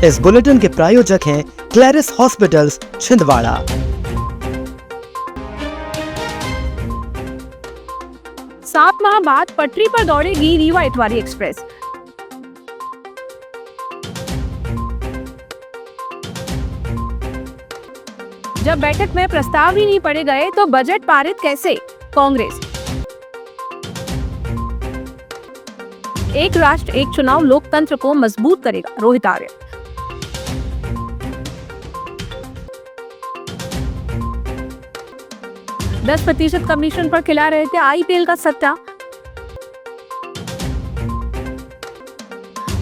इस बुलेटिन के प्रायोजक हैं क्लैरिस हॉस्पिटल्स छिंदवाड़ा। 7 माह बाद पटरी पर दौड़ेगी रीवा इतवारी एक्सप्रेस। जब बैठक में प्रस्ताव ही नहीं पढ़े गए तो बजट पारित कैसे? कांग्रेस। एक राष्ट्र एक चुनाव लोकतंत्र को मजबूत करेगा, रोहित आर्य। दस 10% कमीशन पर खिला रहे थे आईपीएल का सट्टा।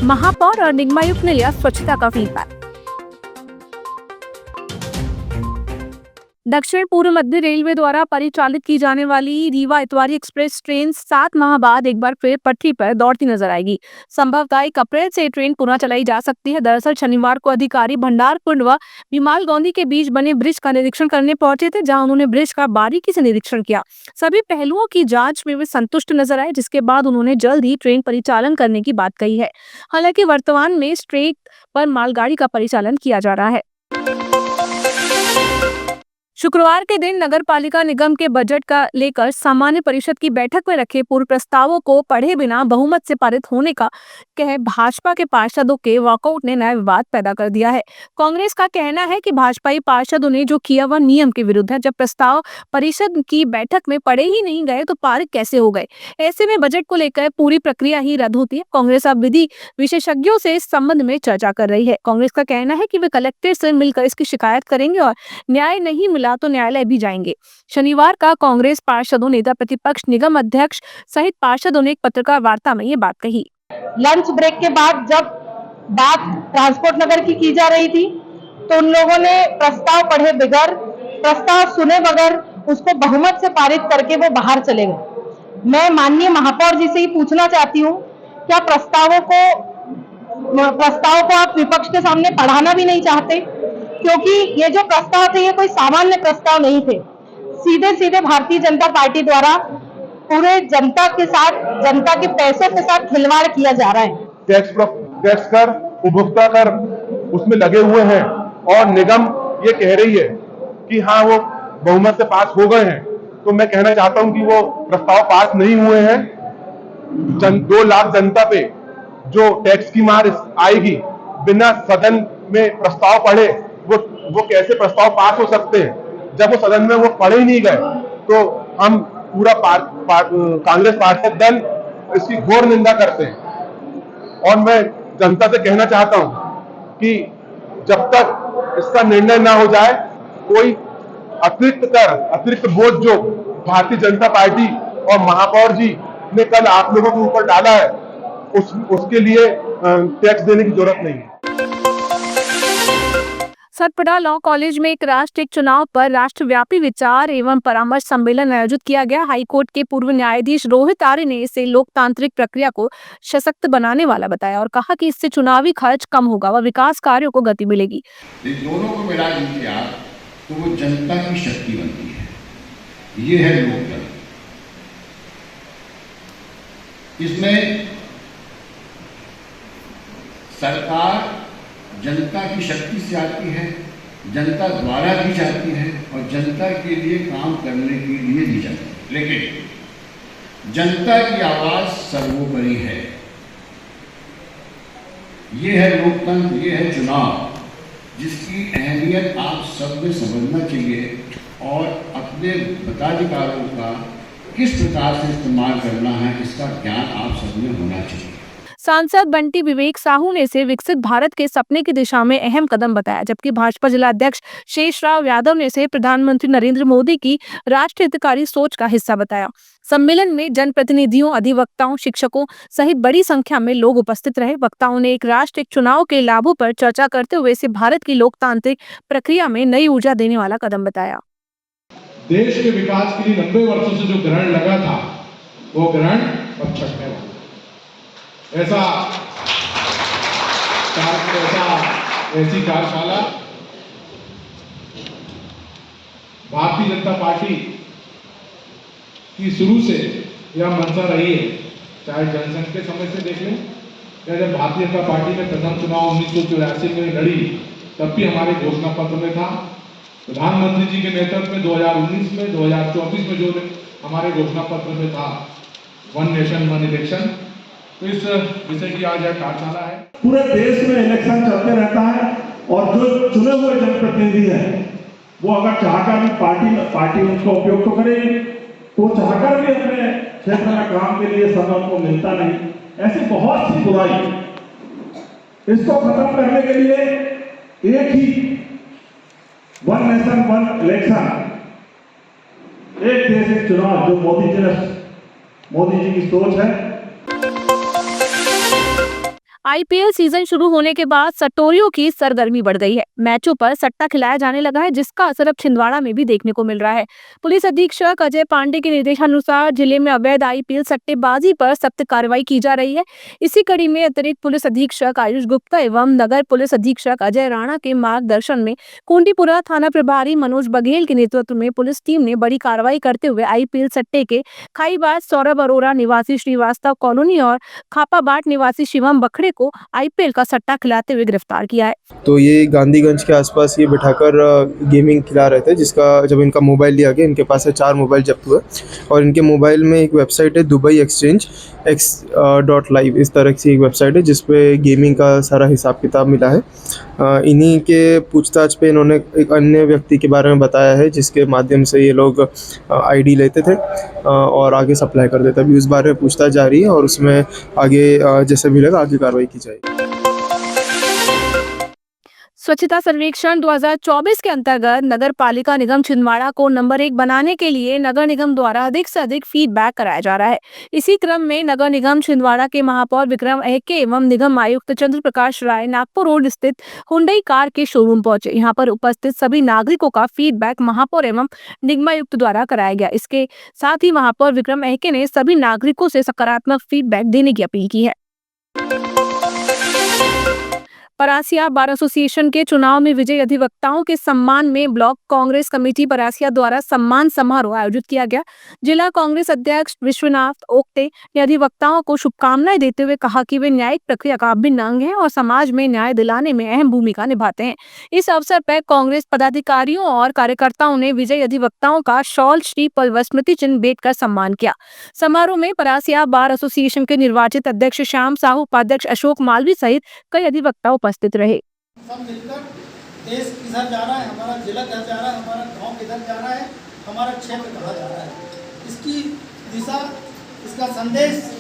महापौर और निगमायुक्त ने लिया स्वच्छता का फीडबैक। दक्षिण पूर्व मध्य रेलवे द्वारा परिचालित की जाने वाली रीवा इतवारी एक्सप्रेस ट्रेन 7 माह बाद एक बार फिर पटरी पर दौड़ती नजर आएगी। संभवतः 1 अप्रैल से ट्रेन पुनः चलाई जा सकती है। दरअसल शनिवार को अधिकारी भंडारकुंड व बिमाल गौंदी के बीच बने ब्रिज का निरीक्षण करने पहुंचे थे, जहां उन्होंने ब्रिज का बारीकी से निरीक्षण किया। सभी पहलुओं की जांच में वे संतुष्ट नजर आए, जिसके बाद उन्होंने जल्द ही ट्रेन परिचालन करने की बात कही है। हालांकि वर्तमान में इस ट्रैक पर मालगाड़ी का परिचालन किया जा रहा है। शुक्रवार के दिन नगर पालिका निगम के बजट का लेकर सामान्य परिषद की बैठक में रखे पूर्व प्रस्तावों को पढ़े बिना बहुमत से पारित होने का कह भाजपा के पार्षदों के वॉकआउट ने नया विवाद पैदा कर दिया है। कांग्रेस का कहना है कि भाजपाई पार्षदों ने जो किया वह नियम के विरुद्ध है। जब प्रस्ताव परिषद की बैठक में पढ़े ही नहीं गए तो पारित कैसे हो गए? ऐसे में बजट को लेकर पूरी प्रक्रिया ही रद्द होती है। कांग्रेस अब विधि विशेषज्ञों से इस संबंध में चर्चा कर रही है। कांग्रेस का कहना है कि वे कलेक्टर से मिलकर इसकी शिकायत करेंगे और न्याय नहीं मिला तो न्यायालय भी जाएंगे। शनिवार का कांग्रेस पार्षदों, नेता प्रतिपक्ष, निगम अध्यक्ष सहित पार्षदों ने एक पत्रकार वार्ता में ये बात कही। लंच ब्रेक के बाद जब बात ट्रांसपोर्ट नगर की जा रही थी तो उन लोगों ने प्रस्ताव पढ़े बगैर, प्रस्ताव सुने बगैर उसको बहुमत से पारित करके वो बाहर चले गए। मैं माननीय महापौर जी से ही पूछना चाहती हूँ, क्या प्रस्ताव को आप विपक्ष के सामने पढ़ाना भी नहीं चाहते? क्योंकि ये जो प्रस्ताव थे ये कोई सामान्य प्रस्ताव नहीं थे। सीधे सीधे भारतीय जनता पार्टी द्वारा पूरे जनता के साथ, जनता के पैसों के साथ खिलवाड़ किया जा रहा है। टैक्स कर, उपभोक्ता कर उसमें लगे हुए हैं और निगम ये कह रही है कि हाँ वो बहुमत से पास हो गए हैं। तो मैं कहना चाहता हूं कि वो प्रस्ताव पास नहीं हुए हैं। 2 लाख जनता पे जो टैक्स की मार आएगी बिना सदन में प्रस्ताव पढ़े, वो कैसे प्रस्ताव पास हो सकते हैं? जब वो सदन में वो पढ़े ही नहीं गए तो हम पूरा कांग्रेस पार्षद दल इसकी घोर निंदा करते हैं। और मैं जनता से कहना चाहता हूं कि जब तक इसका निर्णय ना हो जाए, कोई अतिरिक्त बोझ जो भारतीय जनता पार्टी और महापौर जी ने कल आप लोगों के ऊपर डाला है, उसके लिए टैक्स देने की जरूरत नहीं है। सतपुड़ा लॉ कॉलेज में एक राष्ट्र एक चुनाव पर राष्ट्रव्यापी विचार एवं परामर्श सम्मेलन आयोजित किया गया। हाईकोर्ट के पूर्व न्यायाधीश रोहित आर्य ने इसे लोकतांत्रिक प्रक्रिया को सशक्त बनाने वाला बताया और कहा कि इससे चुनावी खर्च कम होगा व विकास कार्यों को गति मिलेगी। इन दोनों को मिला दीजिए आप तो वो जनता की शक्ति बनती है। ये है लोकतंत्र। इसमें सरकार जनता की शक्ति से आती है, जनता द्वारा दी जाती है और जनता के लिए काम करने के लिए दी जाती है। लेकिन जनता की आवाज सर्वोपरि है। ये है लोकतंत्र, ये है चुनाव, जिसकी अहमियत आप सब में समझना चाहिए और अपने मताधिकारों का किस प्रकार से इस्तेमाल करना है, इसका ज्ञान आप सब में होना चाहिए। सांसद बंटी विवेक साहू ने इसे विकसित भारत के सपने की दिशा में अहम कदम बताया, जबकि भाजपा जिला अध्यक्ष शेषराव यादव ने इसे प्रधानमंत्री नरेंद्र मोदी की राष्ट्र हितकारी सोच का हिस्सा बताया। सम्मेलन में जनप्रतिनिधियों, अधिवक्ताओं, शिक्षकों सहित बड़ी संख्या में लोग उपस्थित रहे। वक्ताओं ने एक राष्ट्र एक चुनाव के लाभों पर चर्चा करते हुए इसे भारत की लोकतांत्रिक प्रक्रिया में नई ऊर्जा देने वाला कदम बताया। देश के विकास के लिए 90 वर्षों से जो ग्रहण लगा था, वो ग्रहण अब छटने वाला। ऐसी कार्यशाला भारतीय जनता पार्टी की शुरू से यह मंशा रही है, चाहे जनसंघ के समय से देख लें या जब भारतीय जनता पार्टी ने प्रथम चुनाव 1984 में लड़ी, तब भी हमारे घोषणा पत्र में था। प्रधानमंत्री जी के नेतृत्व में 2019 में 2024 में जो हमारे घोषणा पत्र में था, वन नेशन वन इलेक्शन, तो इस विषय की आज यह कार्यशाला है। पूरे देश में इलेक्शन चलते रहता है और जो चुने हुए जनप्रतिनिधि हैं वो अगर चाहकर भी पार्टी उसका उपयोग तो करेगी, तो चाहकर भी अपने क्षेत्र में काम के लिए समय उनको मिलता नहीं। ऐसी बहुत सी बुराई, इसको खत्म करने के लिए एक ही वन नेशन वन इलेक्शन, एक देश एक चुनाव, जो मोदी जी की सोच है। आईपीएल सीजन शुरू होने के बाद सट्टोरियों की सरगर्मी बढ़ गई है। मैचों पर सट्टा खिलाया जाने लगा है, जिसका असर अब छिंदवाड़ा में भी देखने को मिल रहा है। पुलिस अधीक्षक अजय पांडे के निर्देशानुसार जिले में अवैध आईपीएल सट्टेबाजी पर सख्त कार्रवाई की जा रही है। इसी कड़ी में अतिरिक्त पुलिस अधीक्षक आयुष गुप्ता एवं नगर पुलिस अधीक्षक अजय राणा के मार्गदर्शन में कुंडीपुरा थाना प्रभारी मनोज बघेल के नेतृत्व में पुलिस टीम ने बड़ी कार्रवाई करते हुए आईपीएल सट्टे के खाईबाज सौरभ अरोरा निवासी श्रीवास्तव कॉलोनी और खापाबाट निवासी शिवम बखड़े को आईपीएल का सट्टा खिलाते हुए गिरफ्तार किया है। तो ये गांधीगंज के आसपास ये बिठाकर गेमिंग खिला रहे थे, जिसका जब इनका मोबाइल लिया गया, इनके पास से 4 मोबाइल जब्त हुए और इनके मोबाइल में एक वेबसाइट है दुबई एक्सचेंज x.live, इस तरह की एक वेबसाइट है जिसपे गेमिंग का सारा हिसाब किताब मिला है। इन्हीं के पूछताछ पे इन्होंने एक अन्य व्यक्ति के बारे में बताया है, जिसके माध्यम से ये लोग आईडी लेते थे और आगे सप्लाई कर देते। अभी उस बारे में पूछताछ जारी है और उसमें आगे जैसे भी लगा आगे कार्रवाई की जाएगी। स्वच्छता सर्वेक्षण 2024 के अंतर्गत नगर पालिका निगम छिंदवाड़ा को नंबर 1 बनाने के लिए नगर निगम द्वारा अधिक से अधिक फीडबैक कराया जा रहा है। इसी क्रम में नगर निगम छिंदवाड़ा के महापौर विक्रम अहके एवं निगम आयुक्त चंद्र प्रकाश राय नागपुर रोड स्थित हुंडई कार के शोरूम पहुंचे। यहां पर उपस्थित सभी नागरिकों का फीडबैक महापौर एवं निगमायुक्त द्वारा कराया गया। इसके साथ ही महापौर विक्रम अहके ने सभी नागरिकों से सकारात्मक फीडबैक देने की अपील की है। परासिया बार एसोसिएशन के चुनाव में विजयी अधिवक्ताओं के सम्मान में ब्लॉक कांग्रेस कमेटी परासिया द्वारा सम्मान समारोह आयोजित किया गया। जिला कांग्रेस अध्यक्ष विश्वनाथ ओक्टे ने अधिवक्ताओं को शुभकामनाएं देते हुए कहा कि वे न्यायिक प्रक्रिया का अभिन्न अंग हैं और समाज में न्याय दिलाने में अहम भूमिका निभाते हैं। इस अवसर पर कांग्रेस पदाधिकारियों और कार्यकर्ताओं ने विजयी अधिवक्ताओं का शॉल, श्रीफल व स्मृति चिन्ह भेंट कर सम्मान किया। समारोह में परासिया बार एसोसिएशन के निर्वाचित अध्यक्ष श्याम साहू, उपाध्यक्ष अशोक मालवी सहित कई अधिवक्ता उपस्थित रहे। सब मिलकर देश किधर जा रहा है, हमारा जिला किधर जा रहा है, हमारा गांव किधर जा रहा है, हमारा क्षेत्र कहाँ जा रहा है, इसकी दिशा, इसका संदेश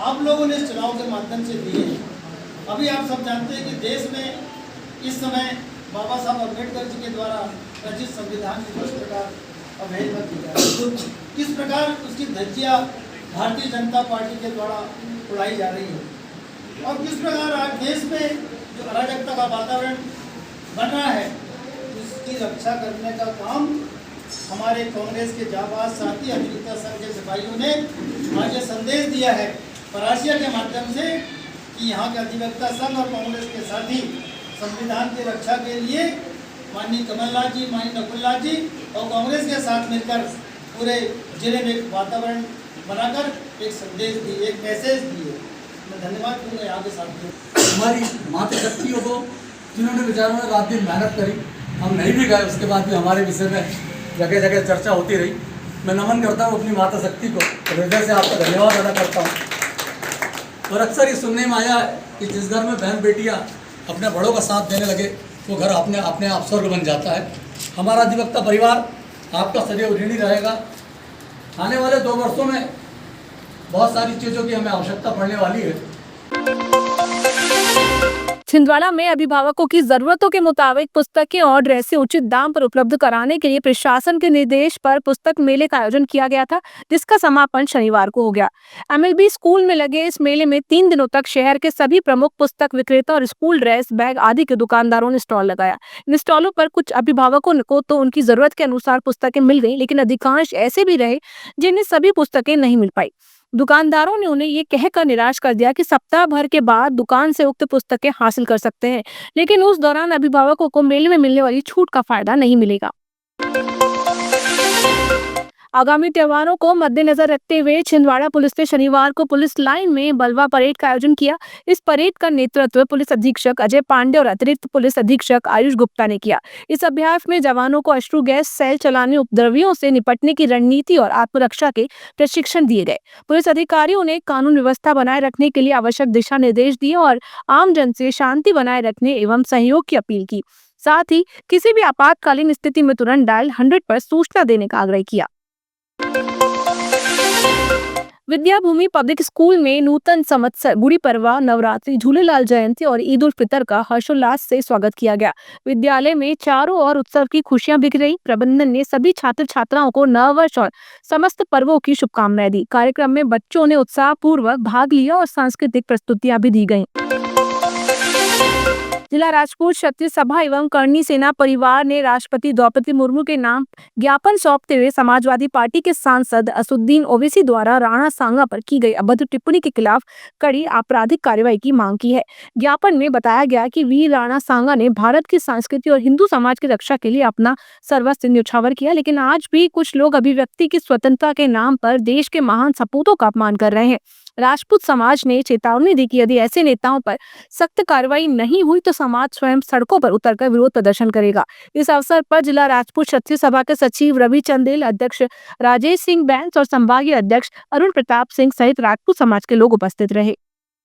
आप लोगों ने इस चुनाव के माध्यम से दिए हैं। अभी आप सब जानते हैं कि देश में इस समय बाबा साहब अम्बेडकर जी के द्वारा रचित संविधान की किस प्रकार अवहेलना की जा रही है, किस प्रकार उसकी धज्जियाँ भारतीय जनता पार्टी के द्वारा उड़ाई जा रही है और किस प्रकार आज देश में जो अराजकता का वातावरण बन रहा है, उसकी रक्षा करने का काम हमारे कांग्रेस के जाबाज साथी अधिवक्ता संघ के सिपाहियों ने आज ये संदेश दिया है परासिया के माध्यम से कि यहाँ के अधिवक्ता संघ और कांग्रेस के साथी संविधान की रक्षा के लिए माननीय कमलनाथ जी, माननीय नकुलनाथ जी और कांग्रेस के साथ मिलकर पूरे जिले में एक वातावरण बनाकर एक संदेश दिए, एक मैसेज दिए। मैं धन्यवाद दूंगा यहाँ के साथियों, हमारी मातृशक्तियों को, जिन्होंने बेचारों ने रात दिन मेहनत करी। हम नहीं भी गए, उसके बाद भी हमारे विषय में जगह जगह चर्चा होती रही। मैं नमन करता हूँ अपनी मातृशक्ति को, हृदय से आपका धन्यवाद अदा करता हूँ। और अक्सर ये सुनने में आया कि जिस घर में बहन बेटियाँ अपने बड़ों का साथ देने लगे, वो घर अपने आप स्वर्ग बन जाता है। हमारा अधिवक्ता परिवार आपका सदैव ऋणी रहेगा। आने वाले 2 वर्षों में बहुत सारी चीज़ों की हमें आवश्यकता पड़ने वाली है। छिंदवाड़ा में अभिभावकों की जरूरतों के मुताबिक पुस्तकें और ड्रेसें उचित दाम पर उपलब्ध कराने के लिए प्रशासन के निर्देश पर पुस्तक मेले का आयोजन किया गया था, जिसका समापन शनिवार को हो गया। एमएलबी स्कूल में लगे इस मेले में 3 दिनों तक शहर के सभी प्रमुख पुस्तक विक्रेता और स्कूल ड्रेस, बैग आदि के दुकानदारों ने स्टॉल लगाया। इन स्टॉलों पर कुछ अभिभावकों को तो उनकी जरूरत के अनुसार पुस्तकें मिल गई, लेकिन अधिकांश ऐसे भी रहे जिन्हें सभी पुस्तकें नहीं मिल पाई। दुकानदारों ने उन्हें ये कहकर निराश कर दिया कि सप्ताह भर के बाद दुकान से उक्त पुस्तकें हासिल कर सकते हैं, लेकिन उस दौरान अभिभावकों को मेले में मिलने वाली छूट का फायदा नहीं मिलेगा। आगामी त्योहारों को मद्देनजर रखते हुए छिंदवाड़ा पुलिस ने शनिवार को पुलिस लाइन में बलवा परेड का आयोजन किया। इस परेड का नेतृत्व पुलिस अधीक्षक अजय पांडे और अतिरिक्त पुलिस अधीक्षक आयुष गुप्ता ने किया। इस अभ्यास में जवानों को अश्रु गैस सेल चलाने, उपद्रवियों से निपटने की रणनीति और आत्मरक्षा के प्रशिक्षण दिए गए। पुलिस अधिकारियों ने कानून व्यवस्था बनाए रखने के लिए आवश्यक दिशा निर्देश दिए और आमजन से शांति बनाए रखने एवं सहयोग की अपील की। साथ ही किसी भी आपातकालीन स्थिति में तुरंत डायल 100 पर सूचना देने का आग्रह किया। विद्या भूमि पब्लिक स्कूल में नूतन संवत्सर, गुड़ी पड़वा, नवरात्रि, झूलेलाल जयंती और ईद उल फितर का हर्षोल्लास से स्वागत किया गया। विद्यालय में चारों ओर उत्सव की खुशियां बिखर रही। प्रबंधन ने सभी छात्र छात्राओं को नववर्ष और समस्त पर्वों की शुभकामनाएं दी। कार्यक्रम में बच्चों ने उत्साहपूर्वक भाग लिया और सांस्कृतिक प्रस्तुतियां भी दी गयी। जिला राजपूत क्षत्रिय सभा एवं करनी सेना परिवार ने राष्ट्रपति द्रौपदी मुर्मू के नाम ज्ञापन सौंपते हुए समाजवादी पार्टी के सांसद असुद्दीन ओवैसी द्वारा राणा सांगा पर की गई अभद्र टिप्पणी के खिलाफ कड़ी आपराधिक कार्रवाई की मांग की है। ज्ञापन में बताया गया कि वीर राणा सांगा ने भारत की संस्कृति और हिंदू समाज की रक्षा के लिए अपना सर्वस्व न्यौछावर किया, लेकिन आज भी कुछ लोग अभिव्यक्ति की स्वतंत्रता के नाम पर देश के महान सपूतों का अपमान कर रहे हैं। राजपूत समाज ने चेतावनी दी कि यदि ऐसे नेताओं पर सख्त कार्रवाई नहीं हुई तो समाज स्वयं सड़कों पर उतरकर विरोध प्रदर्शन करेगा। इस अवसर पर जिला राजपूत क्षत्रिय सभा के सचिव रवि चंदेल, अध्यक्ष राजेश सिंह बैंस और संभागीय अध्यक्ष अरुण प्रताप सिंह सहित राजपूत समाज के लोग उपस्थित रहे।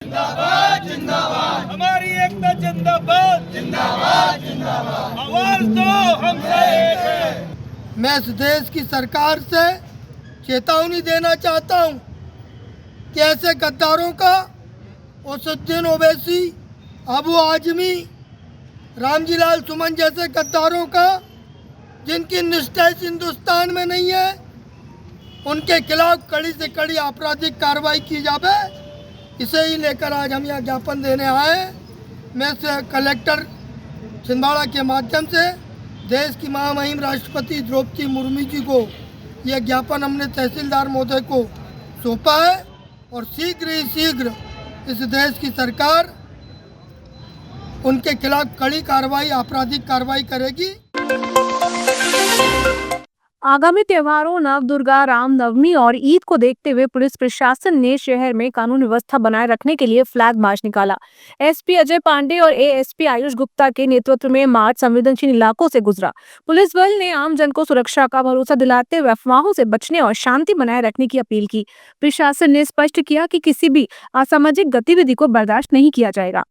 जिंदाबाद जिंदाबाद हमारी एकता जिंदाबाद जिंदाबाद जिंदाबाद आवाज दो हमसे एक है। मैं इस देश की सरकार से चेतावनी देना चाहता हूं कि ऐसे गद्दारों का, असुद्दीन ओवैसी, अबू आजमी, रामजी लाल सुमन जैसे गद्दारों का, जिनकी निष्ठा इस हिंदुस्तान में नहीं है, उनके खिलाफ कड़ी से कड़ी आपराधिक कार्रवाई की जाए। इसे ही लेकर आज हम यहाँ ज्ञापन देने आए। मैं कलेक्टर छिंदवाड़ा के माध्यम से देश की महामहिम राष्ट्रपति द्रौपदी मुर्मू जी को यह ज्ञापन हमने तहसीलदार महोदय को सौंपा है और शीघ्र ही शीघ्र इस देश की सरकार उनके खिलाफ कड़ी कार्रवाई, आपराधिक कार्रवाई करेगी। आगामी त्योहारों नव दुर्गा, राम नवमी और ईद को देखते हुए पुलिस प्रशासन ने शहर में कानून व्यवस्था बनाए रखने के लिए फ्लैग मार्च निकाला। एसपी अजय पांडे और एएसपी आयुष गुप्ता के नेतृत्व में मार्च संवेदनशील इलाकों से गुजरा। पुलिस बल ने आम जन को सुरक्षा का भरोसा दिलाते हुए अफवाहों से बचने और शांति बनाए रखने की अपील की। प्रशासन ने स्पष्ट किया कि किसी भी असामाजिक गतिविधि को बर्दाश्त नहीं किया जाएगा।